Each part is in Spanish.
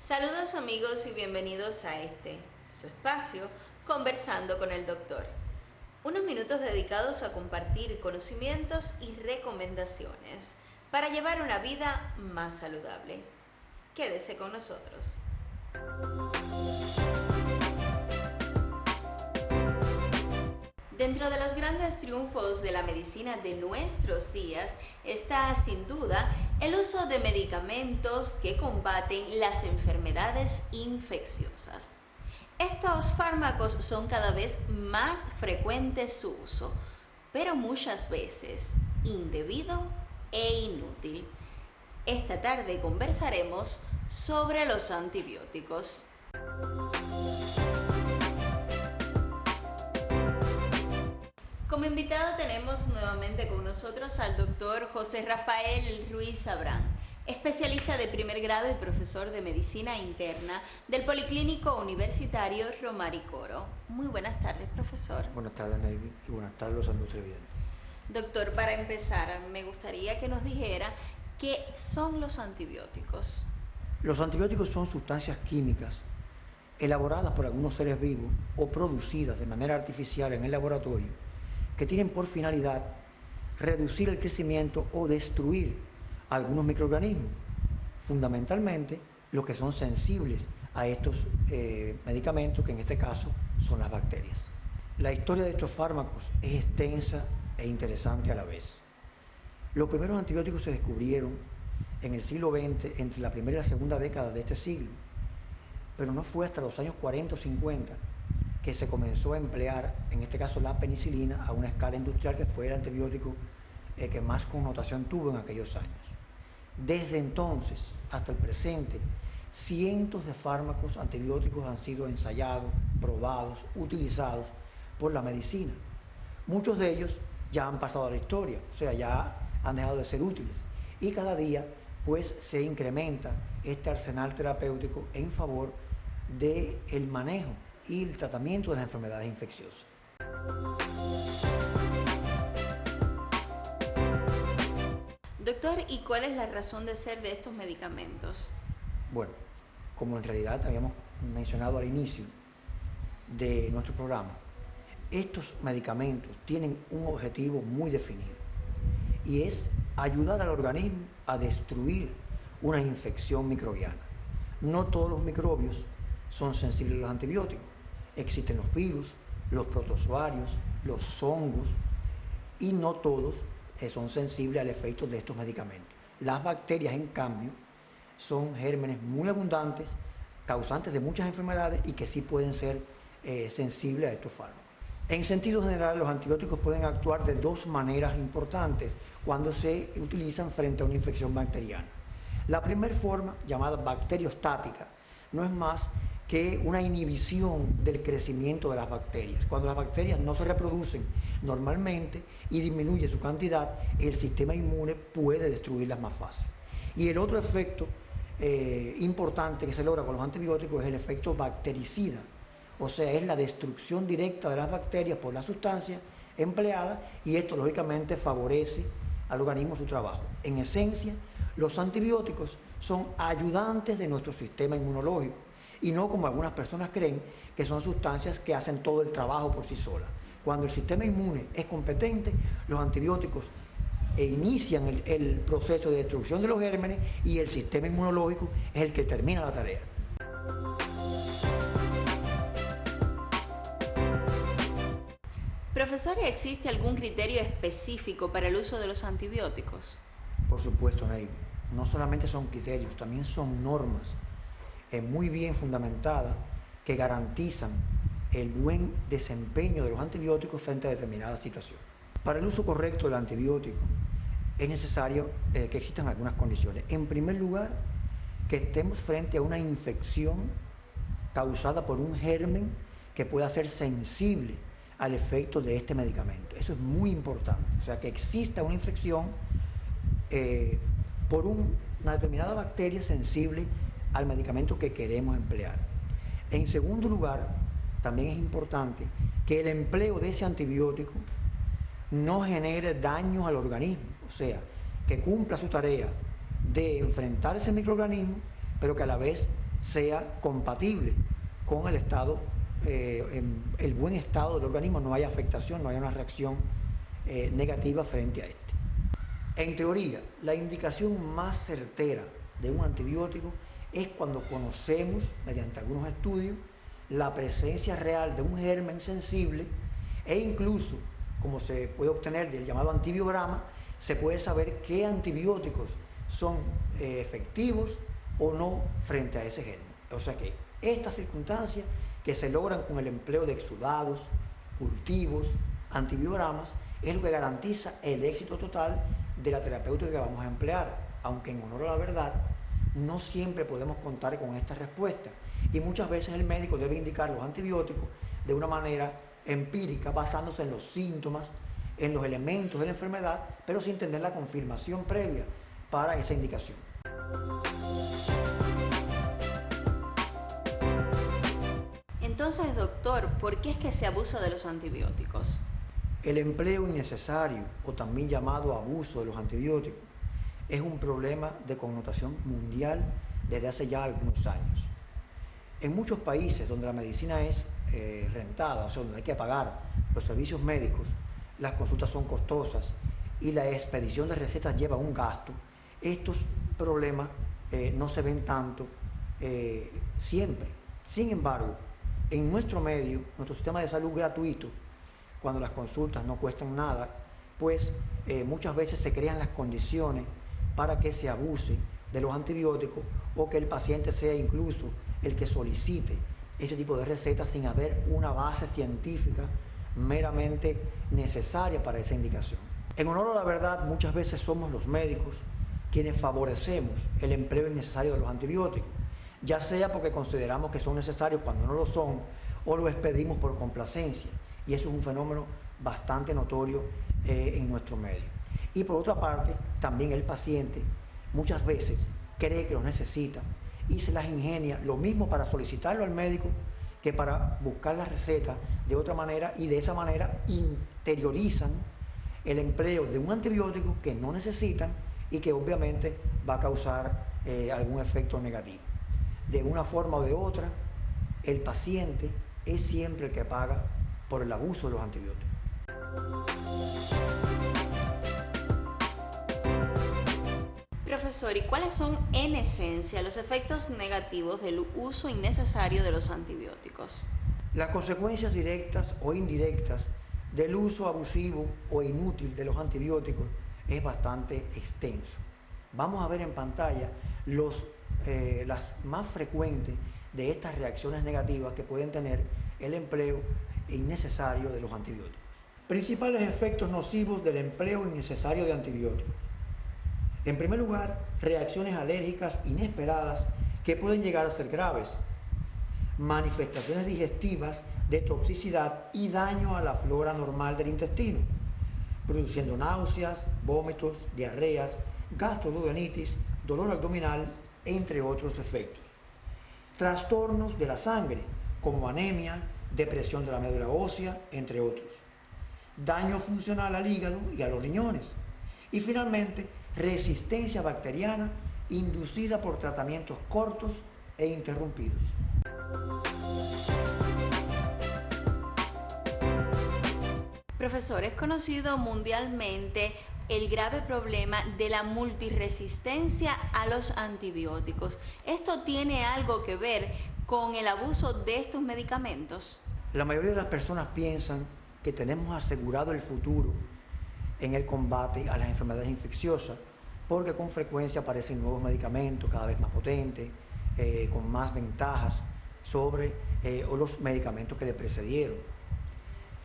Saludos amigos y bienvenidos a su espacio, Conversando con el Doctor. Unos minutos dedicados a compartir conocimientos y recomendaciones para llevar una vida más saludable. Quédese con nosotros. Dentro de los grandes triunfos de la medicina de nuestros días está sin duda el uso de medicamentos que combaten las enfermedades infecciosas. Estos fármacos son cada vez más frecuentes su uso, pero muchas veces indebido e inútil. Esta tarde conversaremos sobre los antibióticos. Como invitado tenemos nuevamente con nosotros al doctor José Rafael Ruiz Abrán, especialista de primer grado y profesor de medicina interna del Policlínico Universitario Romari Coro. Muy buenas tardes, profesor. Buenas tardes, Navy, y buenas tardes a los televidentes. Doctor, para empezar, me gustaría que nos dijera qué son los antibióticos. Los antibióticos son sustancias químicas elaboradas por algunos seres vivos o producidas de manera artificial en el laboratorio que tienen por finalidad reducir el crecimiento o destruir algunos microorganismos, fundamentalmente los que son sensibles a estos medicamentos, que en este caso son las bacterias. La historia de estos fármacos es extensa e interesante a la vez. Los primeros antibióticos se descubrieron en el siglo XX, entre la primera y la segunda década de este siglo, pero no fue hasta los años 40 o 50 que se comenzó a emplear, en este caso la penicilina, a una escala industrial, que fue el antibiótico que más connotación tuvo en aquellos años. Desde entonces hasta el presente, cientos de fármacos antibióticos han sido ensayados, probados, utilizados por la medicina. Muchos de ellos ya han pasado a la historia, o sea, ya han dejado de ser útiles. Y cada día, pues, se incrementa este arsenal terapéutico en favor del manejo y el tratamiento de las enfermedades infecciosas. Doctor, ¿y cuál es la razón de ser de estos medicamentos? Bueno, como en realidad habíamos mencionado al inicio de nuestro programa, estos medicamentos tienen un objetivo muy definido y es ayudar al organismo a destruir una infección microbiana. No todos los microbios son sensibles a los antibióticos. Existen los virus, los protozoarios, los hongos, y no todos son sensibles al efecto de estos medicamentos. Las bacterias, en cambio, son gérmenes muy abundantes, causantes de muchas enfermedades y que sí pueden ser sensibles a estos fármacos. En sentido general, los antibióticos pueden actuar de dos maneras importantes cuando se utilizan frente a una infección bacteriana. La primera forma, llamada bacteriostática, no es más que una inhibición del crecimiento de las bacterias. Cuando las bacterias no se reproducen normalmente y disminuye su cantidad, el sistema inmune puede destruirlas más fácil. Y el otro efecto importante que se logra con los antibióticos es el efecto bactericida, o sea, es la destrucción directa de las bacterias por la sustancia empleada, y esto lógicamente favorece al organismo su trabajo. En esencia, los antibióticos son ayudantes de nuestro sistema inmunológico, y no como algunas personas creen, que son sustancias que hacen todo el trabajo por sí solas. Cuando el sistema inmune es competente, los antibióticos inician el proceso de destrucción de los gérmenes y el sistema inmunológico es el que termina la tarea. Profesor, ¿existe algún criterio específico para el uso de los antibióticos? Por supuesto, Ney. No solamente son criterios, también son normas muy bien fundamentadas que garantizan el buen desempeño de los antibióticos frente a determinadas situaciones. Para el uso correcto del antibiótico es necesario que existan algunas condiciones. En primer lugar, que estemos frente a una infección causada por un germen que pueda ser sensible al efecto de este medicamento. Eso es muy importante. O sea, que exista una infección por una determinada bacteria sensible al medicamento que queremos emplear. En segundo lugar, también es importante que el empleo de ese antibiótico no genere daños al organismo, o sea, que cumpla su tarea de enfrentar ese microorganismo, pero que a la vez sea compatible con el estado, el buen estado del organismo, no haya afectación, no haya una reacción negativa frente a este. En teoría, la indicación más certera de un antibiótico es cuando conocemos, mediante algunos estudios, la presencia real de un germen sensible e incluso, como se puede obtener del llamado antibiograma, se puede saber qué antibióticos son efectivos o no frente a ese germen. O sea que estas circunstancias que se logran con el empleo de exudados, cultivos, antibiogramas, es lo que garantiza el éxito total de la terapéutica que vamos a emplear, aunque en honor a la verdad, no siempre podemos contar con esta respuesta y muchas veces el médico debe indicar los antibióticos de una manera empírica, basándose en los síntomas, en los elementos de la enfermedad, pero sin tener la confirmación previa para esa indicación. Entonces, doctor, ¿por qué es que se abusa de los antibióticos? El empleo innecesario, o también llamado abuso de los antibióticos, es un problema de connotación mundial desde hace ya algunos años. En muchos países donde la medicina es rentada, o sea, donde hay que pagar los servicios médicos, las consultas son costosas y la expedición de recetas lleva un gasto, estos problemas no se ven tanto siempre. Sin embargo, en nuestro medio, nuestro sistema de salud gratuito, cuando las consultas no cuestan nada, pues muchas veces se crean las condiciones para que se abuse de los antibióticos o que el paciente sea incluso el que solicite ese tipo de recetas sin haber una base científica meramente necesaria para esa indicación. En honor a la verdad, muchas veces somos los médicos quienes favorecemos el empleo innecesario de los antibióticos, ya sea porque consideramos que son necesarios cuando no lo son o lo expedimos por complacencia. Y eso es un fenómeno bastante notorio en nuestro medio. Y por otra parte, también el paciente muchas veces cree que los necesita y se las ingenia lo mismo para solicitarlo al médico que para buscar la receta de otra manera, y de esa manera interiorizan el empleo de un antibiótico que no necesitan y que obviamente va a causar algún efecto negativo. De una forma o de otra, el paciente es siempre el que paga por el abuso de los antibióticos. Profesor, ¿y cuáles son en esencia los efectos negativos del uso innecesario de los antibióticos? Las consecuencias directas o indirectas del uso abusivo o inútil de los antibióticos es bastante extenso. Vamos a ver en pantalla las más frecuentes de estas reacciones negativas que pueden tener el empleo innecesario de los antibióticos. Principales efectos nocivos del empleo innecesario de antibióticos. En primer lugar, reacciones alérgicas inesperadas que pueden llegar a ser graves. Manifestaciones digestivas de toxicidad y daño a la flora normal del intestino, produciendo náuseas, vómitos, diarreas, gastroduodenitis, dolor abdominal, entre otros efectos. Trastornos de la sangre, como anemia, depresión de la médula ósea, entre otros. Daño funcional al hígado y a los riñones. Y finalmente, resistencia bacteriana inducida por tratamientos cortos e interrumpidos. Profesor, es conocido mundialmente el grave problema de la multiresistencia a los antibióticos. ¿Esto tiene algo que ver con el abuso de estos medicamentos? La mayoría de las personas piensan que tenemos asegurado el futuro en el combate a las enfermedades infecciosas, porque con frecuencia aparecen nuevos medicamentos cada vez más potentes, con más ventajas sobre los medicamentos que le precedieron.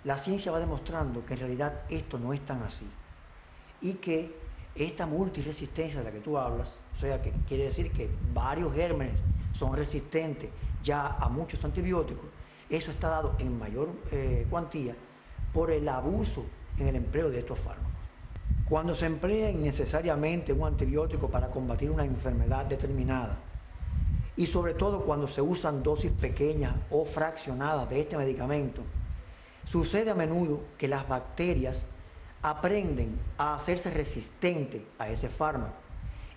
La ciencia va demostrando que en realidad esto no es tan así y que esta multiresistencia de la que tú hablas, o sea, que quiere decir que varios gérmenes son resistentes ya a muchos antibióticos, eso está dado en mayor cuantía por el abuso en el empleo de estos fármacos. Cuando se emplea innecesariamente un antibiótico para combatir una enfermedad determinada, y sobre todo cuando se usan dosis pequeñas o fraccionadas de este medicamento, sucede a menudo que las bacterias aprenden a hacerse resistentes a ese fármaco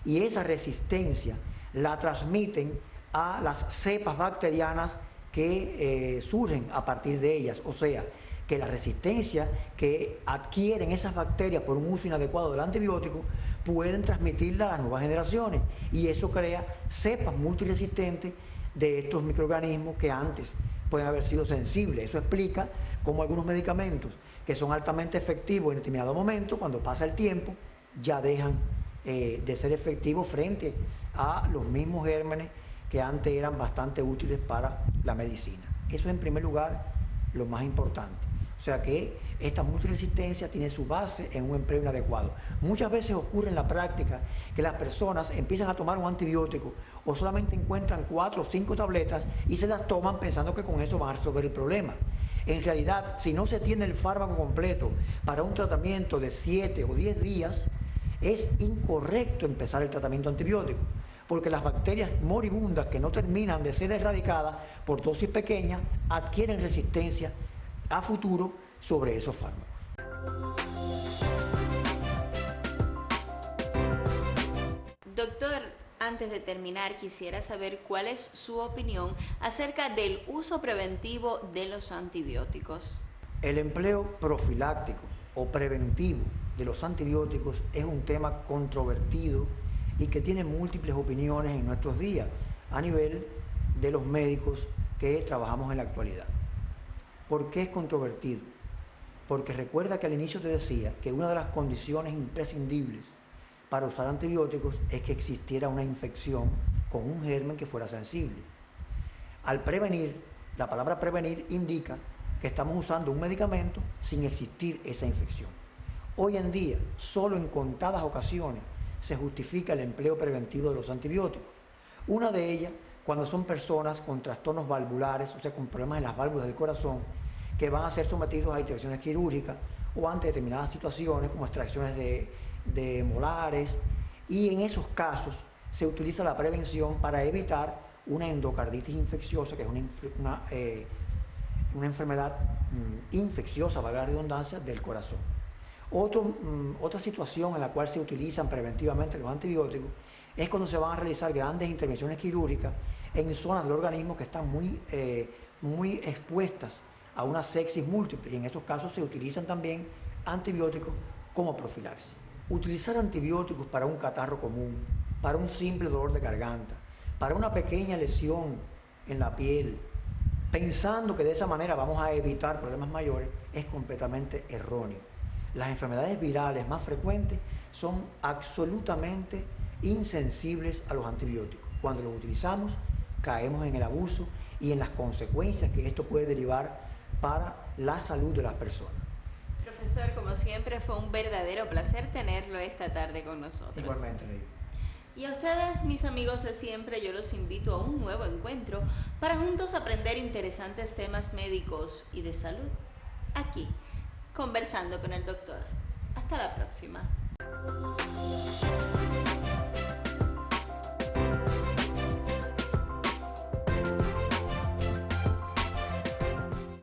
y esa resistencia la transmiten a las cepas bacterianas que surgen a partir de ellas. O sea, que la resistencia que adquieren esas bacterias por un uso inadecuado del antibiótico pueden transmitirla a las nuevas generaciones, y eso crea cepas multiresistentes de estos microorganismos que antes pueden haber sido sensibles. Eso explica cómo algunos medicamentos que son altamente efectivos en determinado momento, cuando pasa el tiempo, ya dejan de ser efectivos frente a los mismos gérmenes que antes eran bastante útiles para la medicina. Eso es, en primer lugar, lo más importante. O sea que esta multiresistencia tiene su base en un empleo inadecuado. Muchas veces ocurre en la práctica que las personas empiezan a tomar un antibiótico o solamente encuentran 4 o 5 tabletas y se las toman pensando que con eso van a resolver el problema. En realidad, si no se tiene el fármaco completo para un tratamiento de 7 o 10 días, es incorrecto empezar el tratamiento antibiótico, porque las bacterias moribundas que no terminan de ser erradicadas por dosis pequeñas adquieren resistencia a futuro sobre esos fármacos. Doctor, antes de terminar, quisiera saber cuál es su opinión acerca del uso preventivo de los antibióticos. El empleo profiláctico o preventivo de los antibióticos es un tema controvertido y que tiene múltiples opiniones en nuestros días a nivel de los médicos que trabajamos en la actualidad. ¿Por qué es controvertido? Porque recuerda que al inicio te decía que una de las condiciones imprescindibles para usar antibióticos es que existiera una infección con un germen que fuera sensible. Al prevenir, la palabra prevenir indica que estamos usando un medicamento sin existir esa infección. Hoy en día, solo en contadas ocasiones se justifica el empleo preventivo de los antibióticos. Una de ellas, cuando son personas con trastornos valvulares, o sea, con problemas en las válvulas del corazón, que van a ser sometidos a intervenciones quirúrgicas o ante determinadas situaciones como extracciones de molares, y en esos casos se utiliza la prevención para evitar una endocarditis infecciosa, que es una enfermedad infecciosa, valga la redundancia, del corazón. Otra situación en la cual se utilizan preventivamente los antibióticos es cuando se van a realizar grandes intervenciones quirúrgicas en zonas del organismo que están muy expuestas a una sepsis múltiple, y en estos casos se utilizan también antibióticos como profilaxis. Utilizar antibióticos para un catarro común, para un simple dolor de garganta, para una pequeña lesión en la piel, pensando que de esa manera vamos a evitar problemas mayores, es completamente erróneo. Las enfermedades virales más frecuentes son absolutamente insensibles a los antibióticos. Cuando los utilizamos, caemos en el abuso y en las consecuencias que esto puede derivar para la salud de las personas. Profesor, como siempre, fue un verdadero placer tenerlo esta tarde con nosotros. Igualmente, Ley. Y a ustedes, mis amigos de siempre, yo los invito a un nuevo encuentro para juntos aprender interesantes temas médicos y de salud. Aquí, conversando con el doctor. Hasta la próxima.